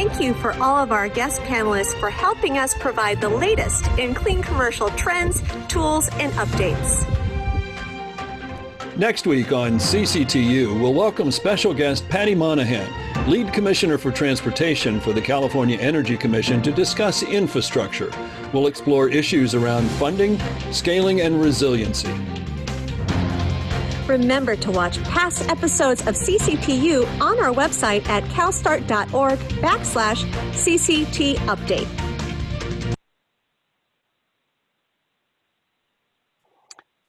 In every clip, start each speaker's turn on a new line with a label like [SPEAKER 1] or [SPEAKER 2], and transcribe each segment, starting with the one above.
[SPEAKER 1] Thank you for all of our guest panelists for helping us provide the latest in clean commercial trends, tools, and updates.
[SPEAKER 2] Next week on CCTU, we'll welcome special guest Patty Monahan, Lead Commissioner for Transportation for the California Energy Commission, to discuss infrastructure. We'll explore issues around funding, scaling, and resiliency.
[SPEAKER 1] Remember to watch past episodes of CCTU on our website at calstart.org/CCT update.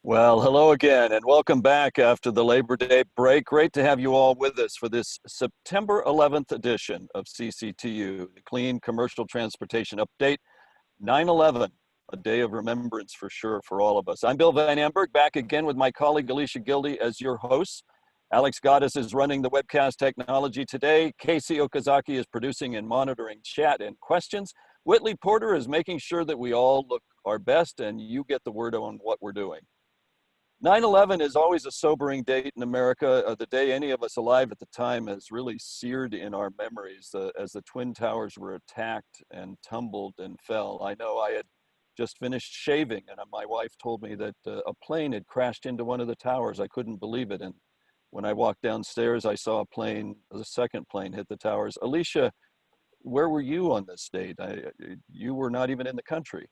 [SPEAKER 2] Well, hello again, and welcome back after the Labor Day break. Great to have you all with us for this September 11th edition of CCTU, the Clean Commercial Transportation Update, 9/11. A day of remembrance for sure for all of us. I'm Bill Van Amberg, back again with my colleague Alicia Gildy as your host. Alex Goddess is running the webcast technology today. Casey Okazaki is producing and monitoring chat and questions. Whitley Porter is making sure that we all look our best and you get the word on what we're doing. 9/11 is always a sobering date in America. The day any of us alive at the time is really seared in our memories as the Twin Towers were attacked and tumbled and fell. I know I had just finished shaving, and my wife told me that a plane had crashed into one of the towers. I couldn't believe it. And when I walked downstairs, I saw the second plane hit the towers. Alicia, where were you on this date? You were not even in the country.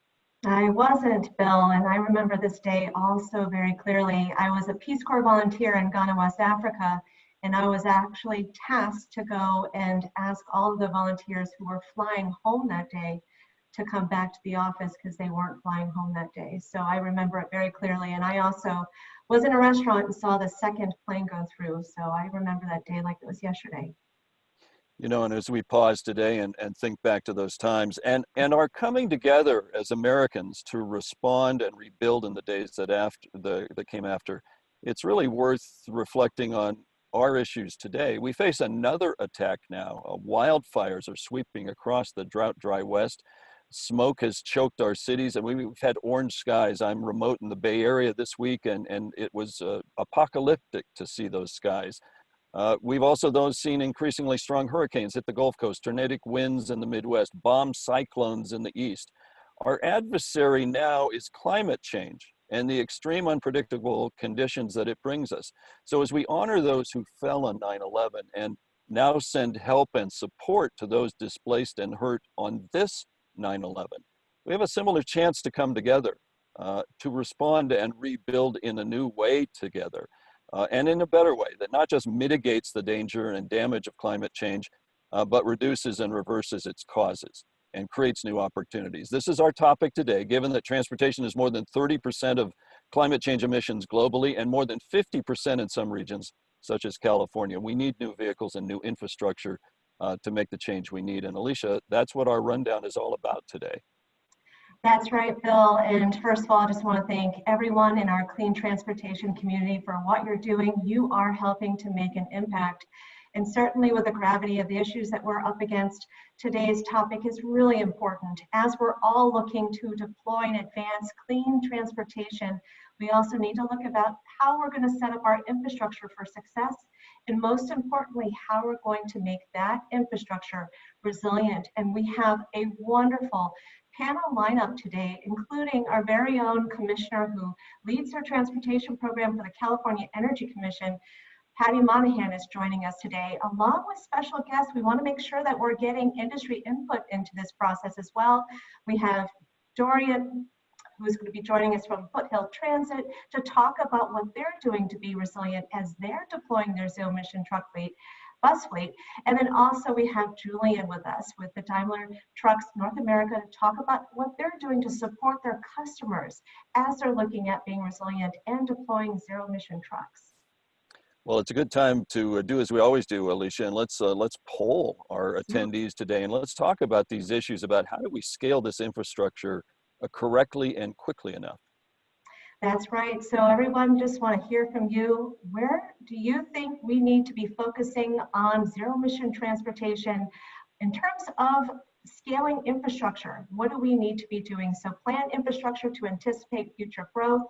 [SPEAKER 3] I wasn't, Bill, and I remember this day also very clearly. I was a Peace Corps volunteer in Ghana, West Africa, and I was actually tasked to go and ask all of the volunteers who were flying home that day to come back to the office because they weren't flying home that day. So I remember it very clearly. And I also was in a restaurant and saw the second plane go through. So I remember that day like it was yesterday.
[SPEAKER 2] You know, and as we pause today and think back to those times and are coming together as Americans to respond and rebuild in the days that came after, it's really worth reflecting on our issues today. We face another attack now. Wildfires are sweeping across the drought-dry West. Smoke has choked our cities, and we've had orange skies. I'm remote in the Bay Area this week, and it was apocalyptic to see those skies. We've also seen increasingly strong hurricanes hit the Gulf Coast, tornadic winds in the Midwest, bomb cyclones in the East. Our adversary now is climate change and the extreme unpredictable conditions that it brings us. So as we honor those who fell on 9/11 and now send help and support to those displaced and hurt on this 9/11, we have a similar chance to come together, to respond and rebuild in a new way together, and in a better way that not just mitigates the danger and damage of climate change, but reduces and reverses its causes and creates new opportunities. This is our topic today, given that transportation is more than 30% of climate change emissions globally and more than 50% in some regions, such as California. We need new vehicles and new infrastructure to make the change we need. And Alicia, that's what our rundown is all about today.
[SPEAKER 3] That's right, Bill. And first of all, I just want to thank everyone in our clean transportation community for what you're doing. You are helping to make an impact. And certainly with the gravity of the issues that we're up against, today's topic is really important. As we're all looking to deploy and advance clean transportation, we also need to look about how we're going to set up our infrastructure for success, and most importantly, how we're going to make that infrastructure resilient. And we have a wonderful panel lineup today, including our very own commissioner who leads our transportation program for the California Energy Commission. Patty Monahan is joining us today, along with special guests. We want to make sure that we're getting industry input into this process as well. We have Doran, who's going to be joining us from Foothill Transit to talk about what they're doing to be resilient as they're deploying their zero-emission bus fleet. And then also we have Julian with us with the Daimler Trucks North America to talk about what they're doing to support their customers as they're looking at being resilient and deploying zero-emission trucks.
[SPEAKER 2] Well, it's a good time to do as we always do, Alicia, and let's poll our attendees today, and let's talk about these issues about how do we scale this infrastructure correctly and quickly enough.
[SPEAKER 3] That's right. So everyone, just want to hear from you. Where do you think we need to be focusing on zero-emission transportation in terms of scaling infrastructure? What do we need to be doing? So plan infrastructure to anticipate future growth,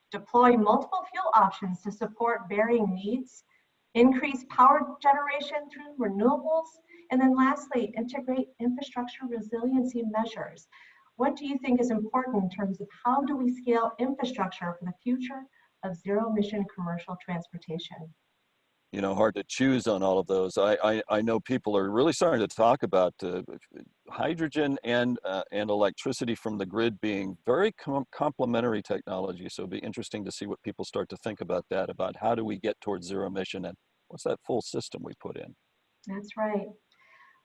[SPEAKER 3] deploy multiple fuel options to support varying needs, increase power generation through renewables, And then lastly, integrate infrastructure resiliency measures. What do you think is important in terms of how do we scale infrastructure for the future of zero emission commercial transportation?
[SPEAKER 2] You know, hard to choose on all of those. I know people are really starting to talk about hydrogen and electricity from the grid being very complementary technology. So it'll be interesting to see what people start to think about that, about how do we get towards zero emission and what's that full system we put in.
[SPEAKER 3] That's right.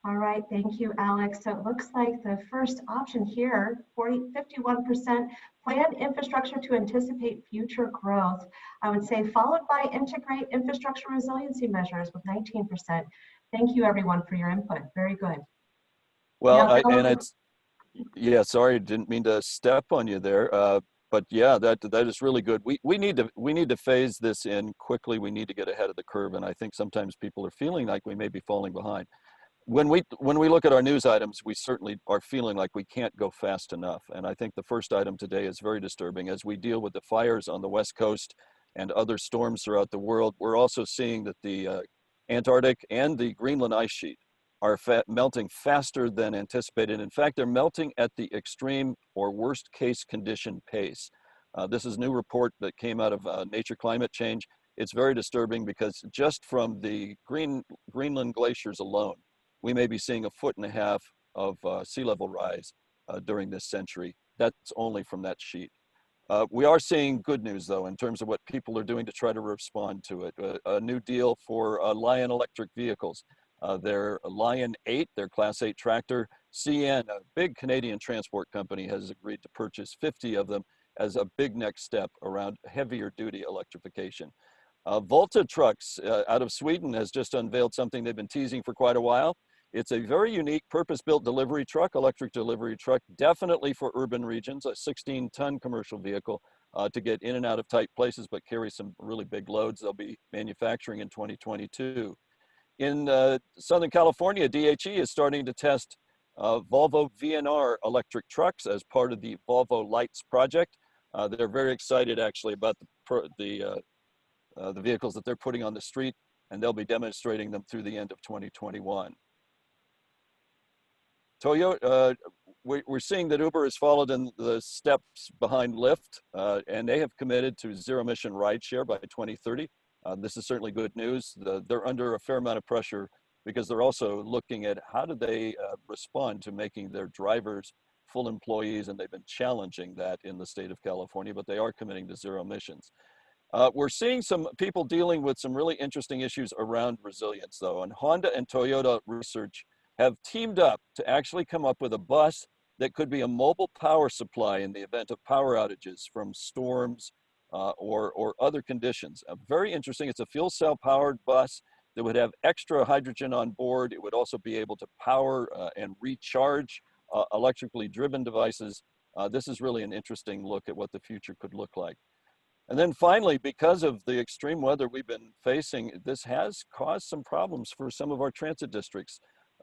[SPEAKER 3] All right, thank you, Alex. So it looks like the first option here, 51% planned infrastructure to anticipate future growth. I would say followed by integrate infrastructure resiliency measures with 19%. Thank you, everyone, for your input. Very good.
[SPEAKER 2] Well,
[SPEAKER 3] Now,
[SPEAKER 2] yeah, sorry, didn't mean to step on you there. But yeah, that is really good. We need to phase this in quickly. We need to get ahead of the curve, and I think sometimes people are feeling like we may be falling behind. When we look at our news items, we certainly are feeling like we can't go fast enough. And I think the first item today is very disturbing. As we deal with the fires on the West Coast and other storms throughout the world, we're also seeing that the Antarctic and the Greenland ice sheet are melting faster than anticipated. In fact, they're melting at the extreme or worst case condition pace. This is a new report that came out of Nature Climate Change. It's very disturbing because just from the Greenland glaciers alone, we may be seeing 1.5 feet of sea level rise during this century. That's only from that sheet. We are seeing good news, though, in terms of what people are doing to try to respond to it. A new deal for Lion electric vehicles. Their Lion 8, their Class 8 tractor, CN, a big Canadian transport company, has agreed to purchase 50 of them as a big next step around heavier duty electrification. Volta Trucks out of Sweden has just unveiled something they've been teasing for quite a while. It's a very unique purpose-built delivery truck, electric delivery truck, definitely for urban regions, a 16-ton commercial vehicle to get in and out of tight places, but carry some really big loads. They'll be manufacturing in 2022. In Southern California, DHE is starting to test Volvo VNR electric trucks as part of the Volvo Lights project. They're very excited actually about the vehicles that they're putting on the street, and they'll be demonstrating them through the end of 2021. Toyota, we're seeing that Uber has followed in the steps behind Lyft, and they have committed to zero-emission rideshare by 2030. This is certainly good news. They're under a fair amount of pressure because they're also looking at how do they respond to making their drivers full employees, and they've been challenging that in the state of California, but they are committing to zero emissions. We're seeing some people dealing with some really interesting issues around resilience, though, and Honda and Toyota Research have teamed up to actually come up with a bus that could be a mobile power supply in the event of power outages from storms or other conditions. Very interesting. It's a fuel cell powered bus that would have extra hydrogen on board. It would also be able to power and recharge electrically driven devices. This is really an interesting look at what the future could look like. And then finally, because of the extreme weather we've been facing, this has caused some problems for some of our transit districts.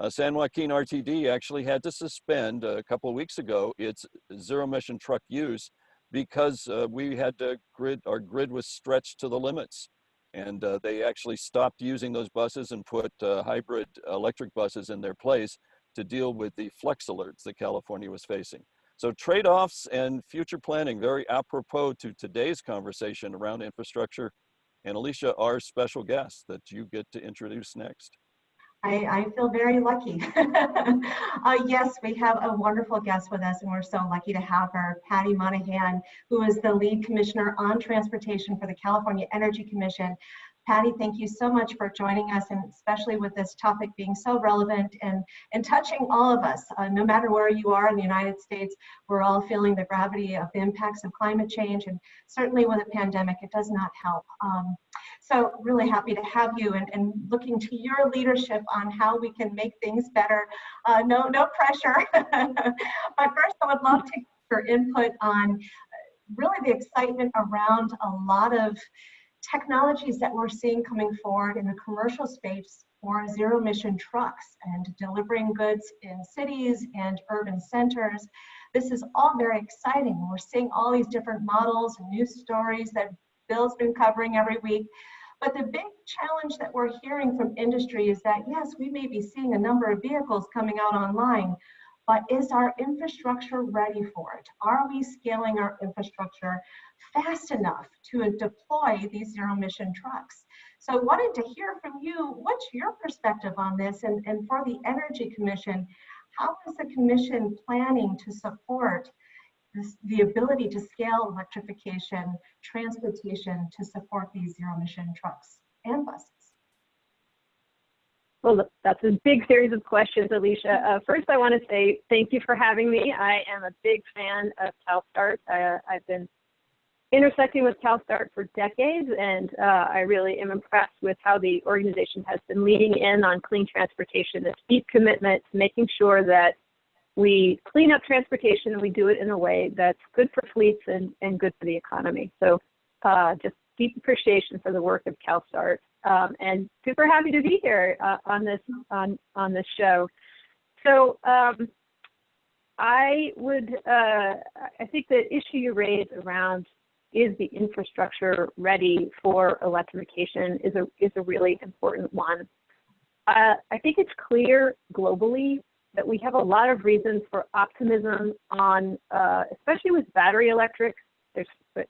[SPEAKER 2] San Joaquin Rtd actually had to suspend a couple of weeks ago its zero emission truck use because we had to our grid was stretched to the limits. And they actually stopped using those buses and put hybrid electric buses in their place to deal with the flex alerts that California was facing. So trade-offs and future planning, very apropos to today's conversation around infrastructure. And Alicia, our special guest that you get to introduce next.
[SPEAKER 3] I feel very lucky. Yes, we have a wonderful guest with us, and we're so lucky to have her, Patty Monahan, who is the lead commissioner on transportation for the California Energy Commission. Patty, thank you so much for joining us, and especially with this topic being so relevant and touching all of us. No matter where you are in the United States, we're all feeling the gravity of the impacts of climate change, and certainly with a pandemic, it does not help. So really happy to have you and looking to your leadership on how we can make things better. No pressure. But first, I would love to get your input on really the excitement around a lot of technologies that we're seeing coming forward in the commercial space for zero emission trucks and delivering goods in cities and urban centers. This is all very exciting. We're seeing all these different models and news stories that Bill's been covering every week. But the big challenge that we're hearing from industry is that, yes, we may be seeing a number of vehicles coming out online, but is our infrastructure ready for it? Are we scaling our infrastructure fast enough to deploy these zero emission trucks? So I wanted to hear from you, what's your perspective on this? And for the Energy Commission, how is the Commission planning to support the ability to scale electrification, transportation to support these zero emission trucks and buses?
[SPEAKER 4] Well, that's a big series of questions, Alicia. First, I want to say thank you for having me. I am a big fan of CALSTART. I've been intersecting with CALSTART for decades, and I really am impressed with how the organization has been leading in on clean transportation, this deep commitment to making sure that we clean up transportation and we do it in a way that's good for fleets and good for the economy. So just deep appreciation for the work of CALSTART, and super happy to be here on this show. So I think the issue you raised around is the infrastructure ready for electrification is a really important one. I think it's clear globally that we have a lot of reasons for optimism on, especially with battery electric.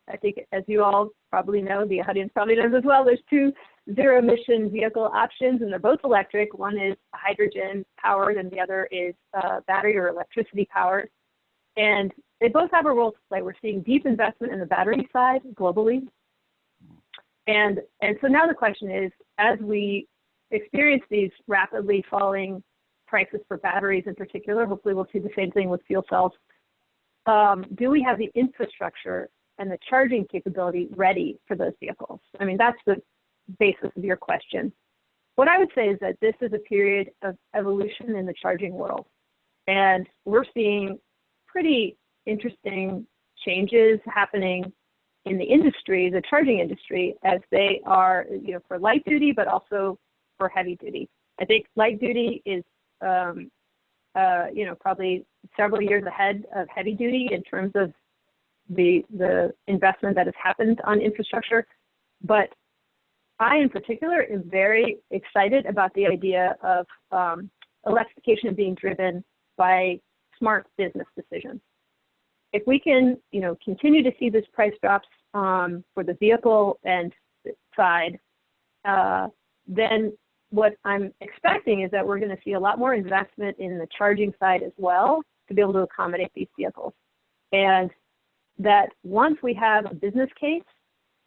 [SPEAKER 4] I think, as you all probably know, the audience probably knows as well, there's two zero emission vehicle options, and they're both electric. One is hydrogen powered and the other is battery or electricity powered. And they both have a role to play. We're seeing deep investment in the battery side globally. And so now the question is, as we experience these rapidly falling prices for batteries in particular, hopefully we'll see the same thing with fuel cells. Do we have the infrastructure and the charging capability ready for those vehicles? I mean, that's the basis of your question. What I would say is that this is a period of evolution in the charging world. And we're seeing pretty interesting changes happening in the industry, the charging industry, as they are, for light duty, but also for heavy duty. I think light duty is probably several years ahead of heavy duty in terms of the investment that has happened on infrastructure. But I, in particular, am very excited about the idea of electrification being driven by smart business decisions. If we can, continue to see this price drops for the vehicle and side, then what I'm expecting is that we're going to see a lot more investment in the charging side as well to be able to accommodate these vehicles. And that once we have a business case,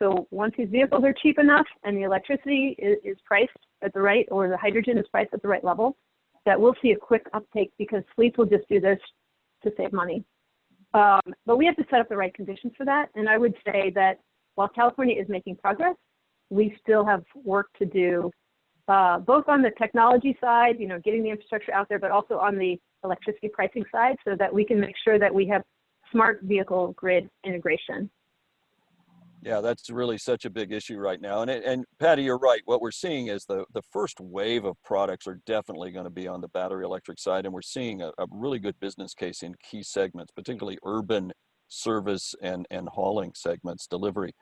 [SPEAKER 4] so once these vehicles are cheap enough and the electricity is priced at the right, or the hydrogen is priced at the right level, that we'll see a quick uptake because fleets will just do this to save money. But we have to set up the right conditions for that. And I would say that while California is making progress, we still have work to do, both on the technology side, getting the infrastructure out there, but also on the electricity pricing side, so that we can make sure that we have smart vehicle grid integration.
[SPEAKER 2] Yeah, that's really such a big issue right now. And Patty, you're right. What we're seeing is the first wave of products are definitely going to be on the battery electric side. And we're seeing a really good business case in key segments, particularly urban service and hauling segments, delivery.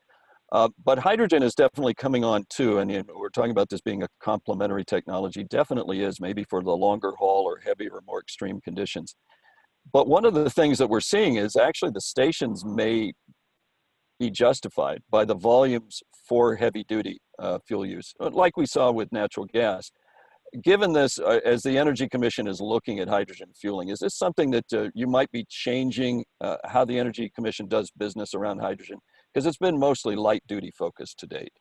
[SPEAKER 2] But hydrogen is definitely coming on too. And we're talking about this being a complementary technology. Definitely is, maybe for the longer haul or heavier or more extreme conditions. But one of the things that we're seeing is actually the stations may be justified by the volumes for heavy duty fuel use, like we saw with natural gas. Given this, as the Energy Commission is looking at hydrogen fueling, is this something that you might be changing how the Energy Commission does business around hydrogen? Because it's been mostly light duty focused to date.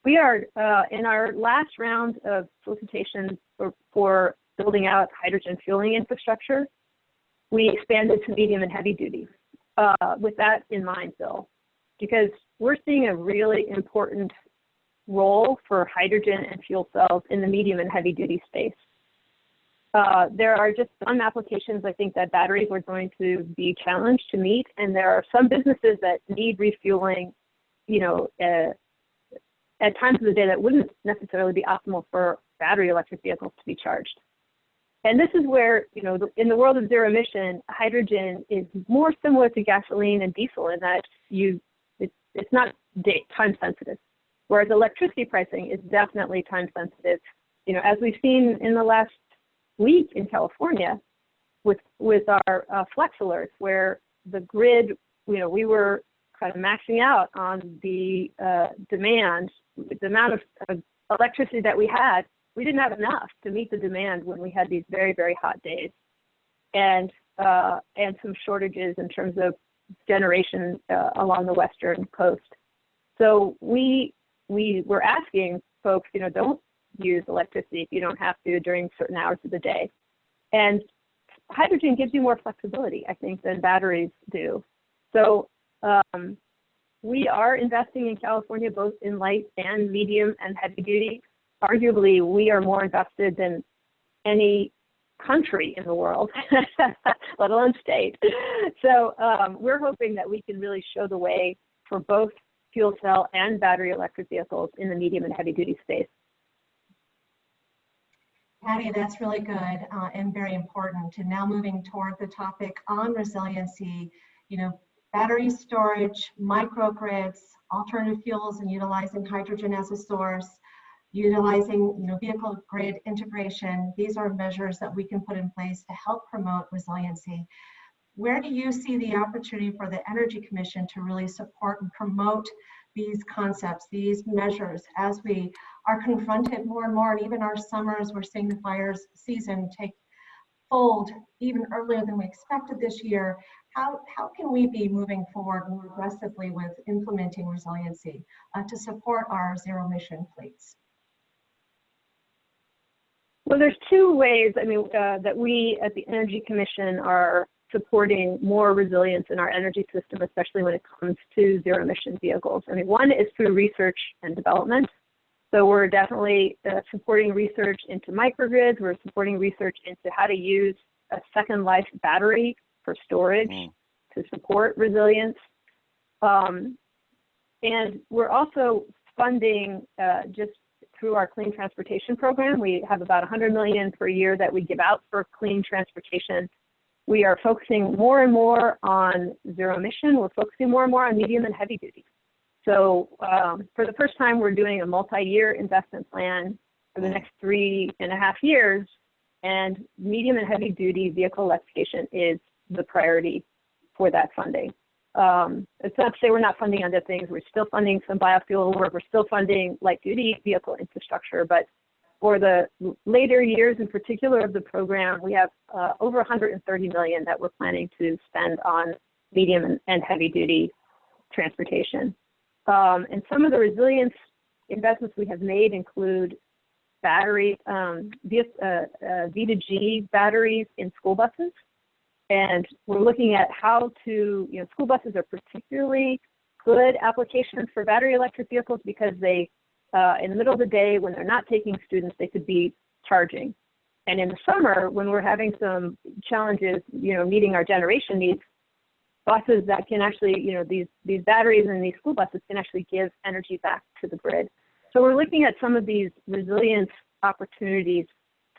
[SPEAKER 4] We are in our last round of solicitations for building out hydrogen fueling infrastructure. We expanded to medium and heavy duty with that in mind, Bill, because we're seeing a really important role for hydrogen and fuel cells in the medium and heavy duty space. There are just some applications, I think, that batteries are going to be challenged to meet, and there are some businesses that need refueling, at times of the day that wouldn't necessarily be optimal for battery electric vehicles to be charged. And this is where, in the world of zero emission, hydrogen is more similar to gasoline and diesel in that it's not time sensitive. Whereas electricity pricing is definitely time sensitive. You know, as we've seen in the last week in California with our flex alerts, where the grid, you know, we were kind of maxing out on the demand, the amount of electricity that we had. We didn't have enough to meet the demand when we had these very, very hot days, and some shortages in terms of generation along the western coast. So we were asking folks, you know, don't use electricity if you don't have to during certain hours of the day. And hydrogen gives you more flexibility, I think, than batteries do. So we are investing in California, both in light and medium and heavy duty. Arguably, we are more invested than any country in the world, let alone state. So we're hoping that we can really show the way for both fuel cell and battery electric vehicles in the medium and heavy duty space.
[SPEAKER 3] Patty, that's really good and very important. And now moving toward the topic on resiliency, you know, battery storage, microgrids, alternative fuels, and utilizing hydrogen as a source, utilizing, you know, vehicle grid integration. These are measures that we can put in place to help promote resiliency. Where do you see the opportunity for the Energy Commission to really support and promote these concepts, these measures, as we are confronted more and more, and even our summers, we're seeing the fires season take fold even earlier than we expected this year. How can we be moving forward more aggressively with implementing resiliency to support our zero emission fleets?
[SPEAKER 4] Well, there's two ways, I mean, that we at the Energy Commission are supporting more resilience in our energy system, especially when it comes to zero emission vehicles. I mean, one is through research and development. So we're definitely supporting research into microgrids. We're supporting research into how to use a second life battery for storage to support resilience. And we're also funding just through our clean transportation program. We have about $100 million per year that we give out for clean transportation. We are focusing more and more on zero emission. We're focusing more and more on medium and heavy duty. So for the first time, we're doing a multi-year investment plan for the next 3.5 years, and medium and heavy duty vehicle electrification is the priority for that funding. It's not to say we're not funding other things. We're still funding some biofuel work. We're still funding light duty vehicle infrastructure, but for the later years in particular of the program, we have over $130 million that we're planning to spend on medium and heavy duty transportation. And some of the resilience investments we have made include battery, V2G batteries in school buses. And we're looking at how to, you know, school buses are particularly good applications for battery electric vehicles because they, in the middle of the day when they're not taking students, they could be charging. And in the summer, when we're having some challenges, you know, meeting our generation needs, buses that can actually, you know, these batteries in these school buses can actually give energy back to the grid. So we're looking at some of these resilience opportunities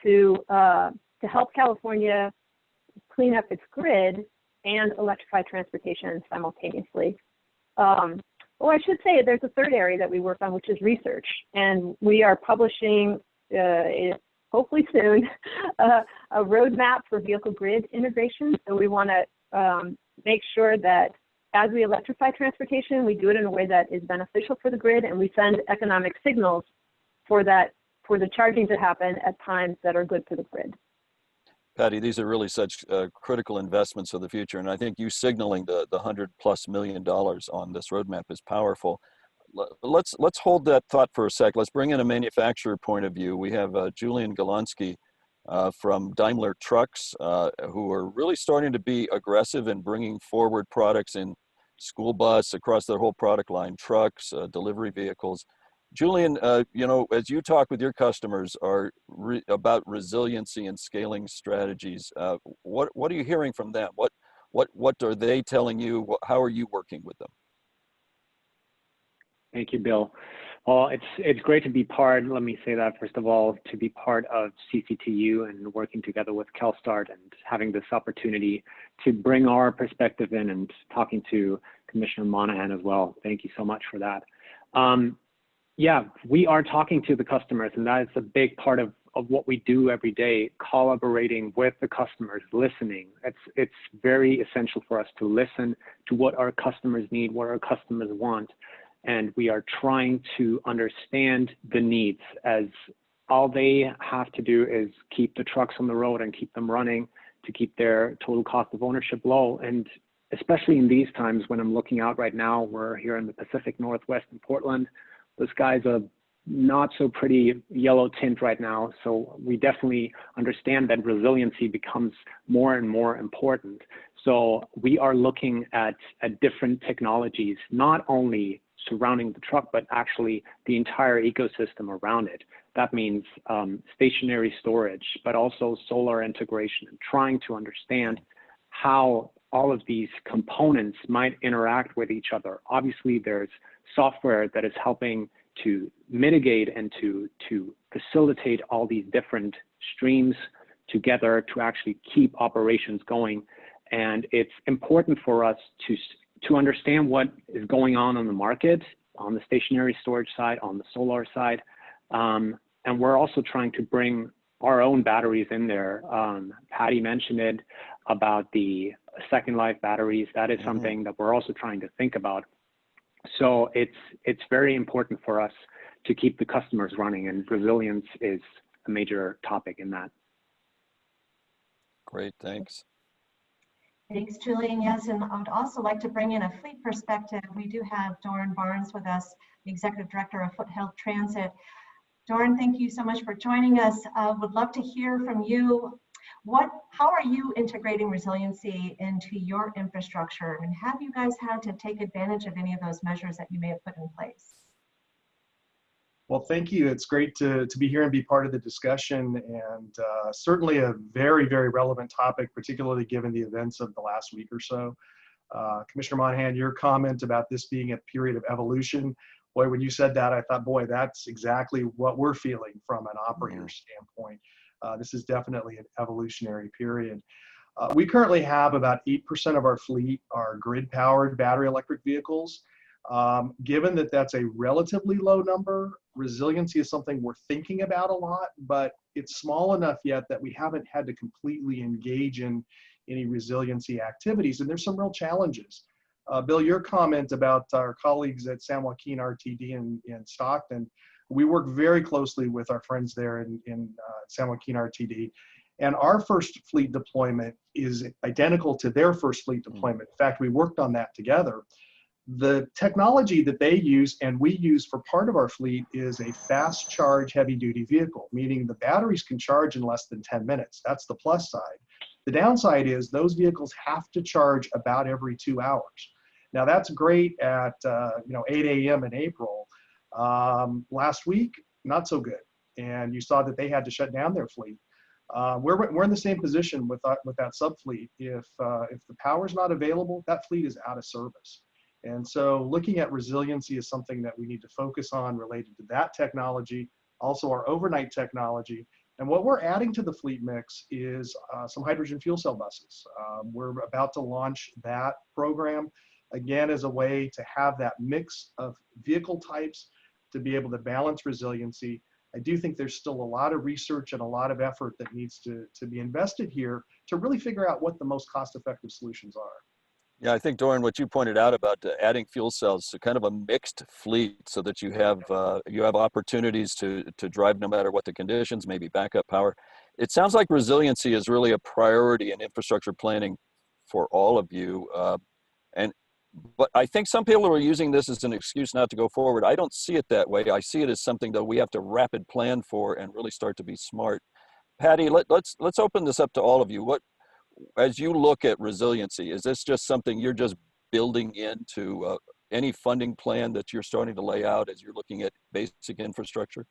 [SPEAKER 4] to help California clean up its grid and electrify transportation simultaneously. Oh, I should say there's a third area that we work on, which is research. And we are publishing, hopefully soon, a roadmap for vehicle grid integration. So we want to make sure that as we electrify transportation, we do it in a way that is beneficial for the grid, and we send economic signals for that, for the charging to happen at times that are good for the grid.
[SPEAKER 2] Patty, these are really such critical investments for the future, and I think you signaling the $100+ million on this roadmap is powerful. Let's hold that thought for a sec. Let's bring in a manufacturer point of view. We have Julian Galonska from Daimler Trucks, who are really starting to be aggressive in bringing forward products in school bus, across their whole product line, trucks, delivery vehicles. Julian, you know, as you talk with your customers about resiliency and scaling strategies, what are you hearing from them? What are they telling you? How are you working with them?
[SPEAKER 5] Thank you, Bill. Well, it's great to be part, let me say that first of all, to be part of CCTU and working together with CALSTART and having this opportunity to bring our perspective in and talking to Commissioner Monahan as well. Thank you so much for that. Yeah, we are talking to the customers, and that is a big part of what we do every day, collaborating with the customers, listening. It's very essential for us to listen to what our customers need, what our customers want. And we are trying to understand the needs, as all they have to do is keep the trucks on the road and keep them running to keep their total cost of ownership low. And especially in these times when I'm looking out right now, we're here in the Pacific Northwest in Portland. The sky's a not so pretty yellow tint right now. So we definitely understand that resiliency becomes more and more important. So we are looking at different technologies, not only surrounding the truck, but actually the entire ecosystem around it. That means stationary storage, but also solar integration, and trying to understand how all of these components might interact with each other. Obviously, there's software that is helping to mitigate and to facilitate all these different streams together to actually keep operations going. And it's important for us to understand what is going on the market, on the stationary storage side, on the solar side. And we're also trying to bring our own batteries in there. Patty mentioned it about the second life batteries. That is something that we're also trying to think about. So it's very important for us to keep the customers running, and resilience is a major topic in that.
[SPEAKER 2] Great, thanks.
[SPEAKER 3] Thanks, Julian. Yes, and I would also like to bring in a fleet perspective. We do have Doran Barnes with us, the Executive Director of Foothill Transit. Doran, thank you so much for joining us. Would love to hear from you. How are you integrating resiliency into your infrastructure? And have you guys had to take advantage of any of those measures that you may have put in place?
[SPEAKER 6] Well, thank you. It's great to be here and be part of the discussion, and certainly a very, very relevant topic, particularly given the events of the last week or so. Commissioner Monahan, your comment about this being a period of evolution, boy, when you said that, I thought, boy, that's exactly what we're feeling from an operator standpoint. This is definitely an evolutionary period. We currently have about 8% of our fleet are grid-powered battery electric vehicles. Given that that's a relatively low number, resiliency is something we're thinking about a lot, but it's small enough yet that we haven't had to completely engage in any resiliency activities, and there's some real challenges. Bill, your comment about our colleagues at Joaquin Rtd in Stockton, we work very closely with our friends there in Joaquin Rtd, and our first fleet deployment is identical to their first fleet deployment. In fact, we worked on that together. The technology that they use and we use for part of our fleet is a fast charge heavy duty vehicle, meaning the batteries can charge in less than 10 minutes. That's the plus side. The downside is those vehicles have to charge about every 2 hours. Now that's great at 8 a.m. in April. Last week, not so good. And you saw that they had to shut down their fleet. We're in the same position with that sub fleet. If the power's not available, that fleet is out of service. And so looking at resiliency is something that we need to focus on related to that technology, also our overnight technology. And what we're adding to the fleet mix is some hydrogen fuel cell buses. We're about to launch that program, again, as a way to have that mix of vehicle types to be able to balance resiliency. I do think there's still a lot of research and a lot of effort that needs to be invested here to really figure out what the most cost-effective solutions are.
[SPEAKER 2] Yeah, I think, Doran, what you pointed out about adding fuel cells to kind of a mixed fleet so that you have opportunities to drive no matter what the conditions, maybe backup power. It sounds like resiliency is really a priority in infrastructure planning for all of you. But I think some people are using this as an excuse not to go forward. I don't see it that way. I see it as something that we have to rapid plan for and really start to be smart. Patty, let's open this up to all of you. As you look at resiliency, is this just something you're just building into any funding plan that you're starting to lay out as you're looking at basic infrastructure?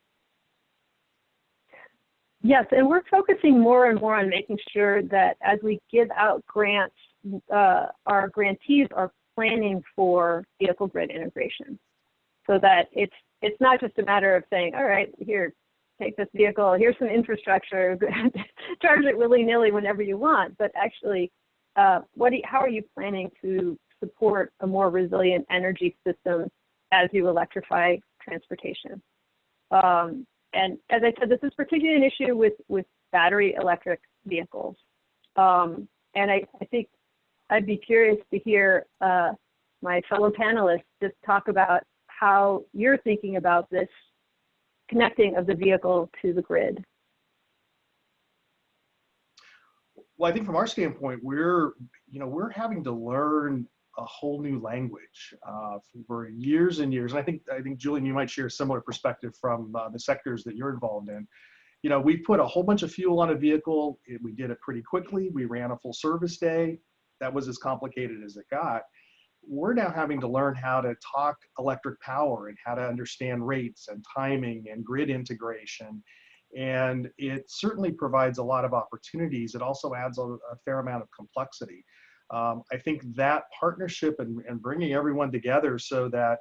[SPEAKER 4] Yes, and we're focusing more and more on making sure that as we give out grants, our grantees are planning for vehicle grid integration, so that it's it's not just a matter of saying, all right, here, take this vehicle, here's some infrastructure, charge it willy-nilly whenever you want, but actually, how are you planning to support a more resilient energy system as you electrify transportation? And as I said, this is particularly an issue with battery electric vehicles. And I think I'd be curious to hear my fellow panelists just talk about how you're thinking about this connecting of the vehicle to the grid.
[SPEAKER 6] Well, I think from our standpoint, we're having to learn a whole new language for years and years. And I think Julian, you might share a similar perspective from the sectors that you're involved in. We put a whole bunch of fuel on a vehicle. We did it pretty quickly. We ran a full service day. That was as complicated as it got. We're now having to learn how to talk electric power and how to understand rates and timing and grid integration. And it certainly provides a lot of opportunities. It also adds a fair amount of complexity. I think that partnership and bringing everyone together so that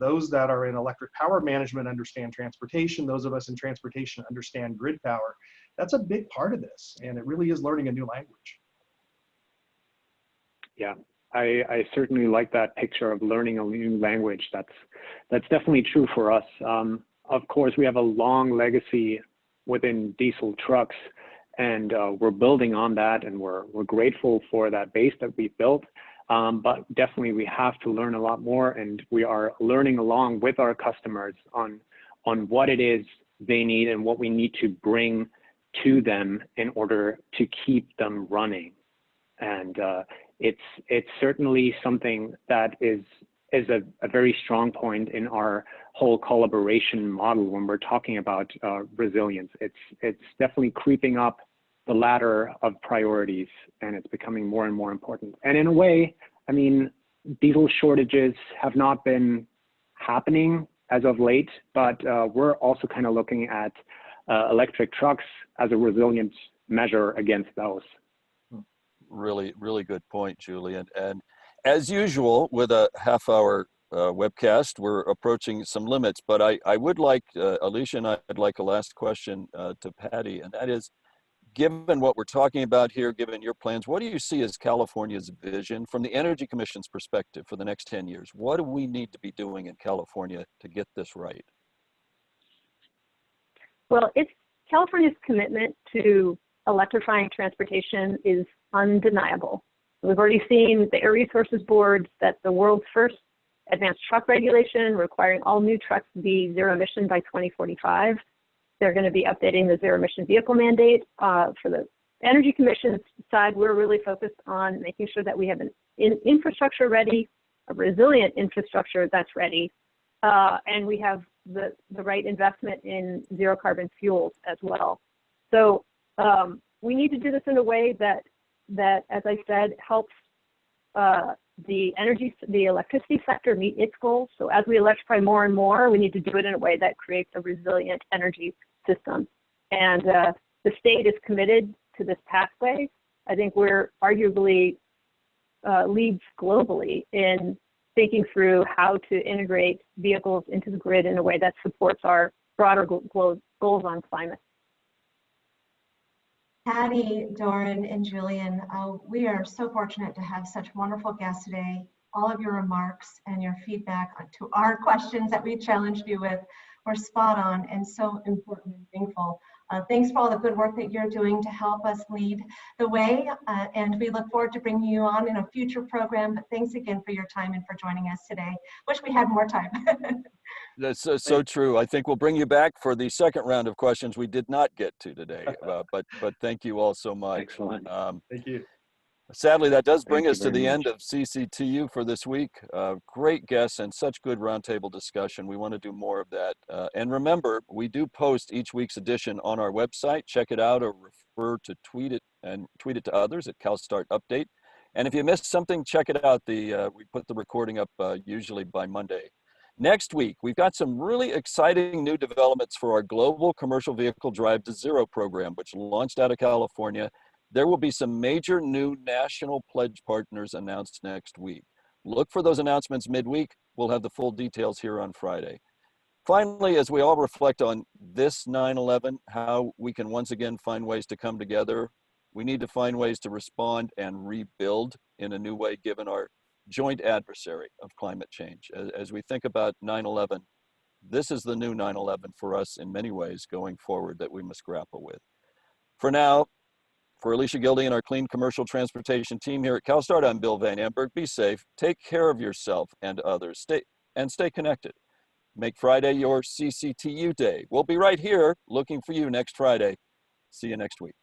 [SPEAKER 6] those that are in electric power management understand transportation, those of us in transportation understand grid power, that's a big part of this. And it really is learning a new language.
[SPEAKER 5] Yeah, I certainly like that picture of learning a new language. That's definitely true for us. Of course, we have a long legacy within diesel trucks, and we're building on that, and we're grateful for that base that we've built. But definitely we have to learn a lot more, and we are learning along with our customers on what it is they need and what we need to bring to them in order to keep them running. And it's certainly something that is a very strong point in our whole collaboration model when we're talking about resilience. It's definitely creeping up the ladder of priorities, and it's becoming more and more important. And in a way, I mean, diesel shortages have not been happening as of late, but we're also kind of looking at electric trucks as a resilience measure against those.
[SPEAKER 2] Really, really good point, Julian. And as usual, with a half-hour webcast, we're approaching some limits, but I would like, Alicia and I'd like a last question to Patty, and that is, given what we're talking about here, given your plans, what do you see as California's vision from the Energy Commission's perspective for the next 10 years? What do we need to be doing in California to get this right?
[SPEAKER 4] Well, California's commitment to electrifying transportation is undeniable. We've already seen the Air Resources Board set the world's first advanced truck regulation requiring all new trucks to be zero emission by 2045. They're going to be updating the zero emission vehicle mandate. For the Energy Commission side, we're really focused on making sure that we have an infrastructure ready, a resilient infrastructure that's ready, and we have the right investment in zero carbon fuels as well. So we need to do this in a way that, as I said, helps the electricity sector meet its goals. So as we electrify more and more, we need to do it in a way that creates a resilient energy system. And the state is committed to this pathway. I think we're arguably leads globally in thinking through how to integrate vehicles into the grid in a way that supports our broader goals on climate.
[SPEAKER 3] Patty, Doran, and Julian, we are so fortunate to have such wonderful guests today. All of your remarks and your feedback to our questions that we challenged you with were spot on and so important and meaningful. Thanks for all the good work that you're doing to help us lead the way, and we look forward to bringing you on in a future program. But thanks again for your time and for joining us today. Wish we had more time.
[SPEAKER 2] That's so true. I think we'll bring you back for the second round of questions we did not get to today, but thank you all so much.
[SPEAKER 5] Excellent.
[SPEAKER 6] Thank you.
[SPEAKER 2] Sadly, that does bring us to the end of CCTU for this week. Great guests and such good roundtable discussion. We want to do more of that. And remember, we do post each week's edition on our website. Check it out or refer to tweet it to others at CalSTART Update. And if you missed something, check it out. We put the recording up usually by Monday. Next week, we've got some really exciting new developments for our Global Commercial Vehicle Drive to Zero program, which launched out of California. There will be some major new national pledge partners announced next week. Look for those announcements midweek. We'll have the full details here on Friday. Finally, as we all reflect on this 9/11, how we can once again find ways to come together, we need to find ways to respond and rebuild in a new way given our joint adversary of climate change. As we think about 9/11, this is the new 9/11 for us in many ways going forward that we must grapple with. For now, for Alicia Gildy and our Clean Commercial Transportation team here at CalSTART, I'm Bill Van Amberg. Be safe, take care of yourself and others, stay connected. Make Friday your CCTU day. We'll be right here looking for you next Friday. See you next week.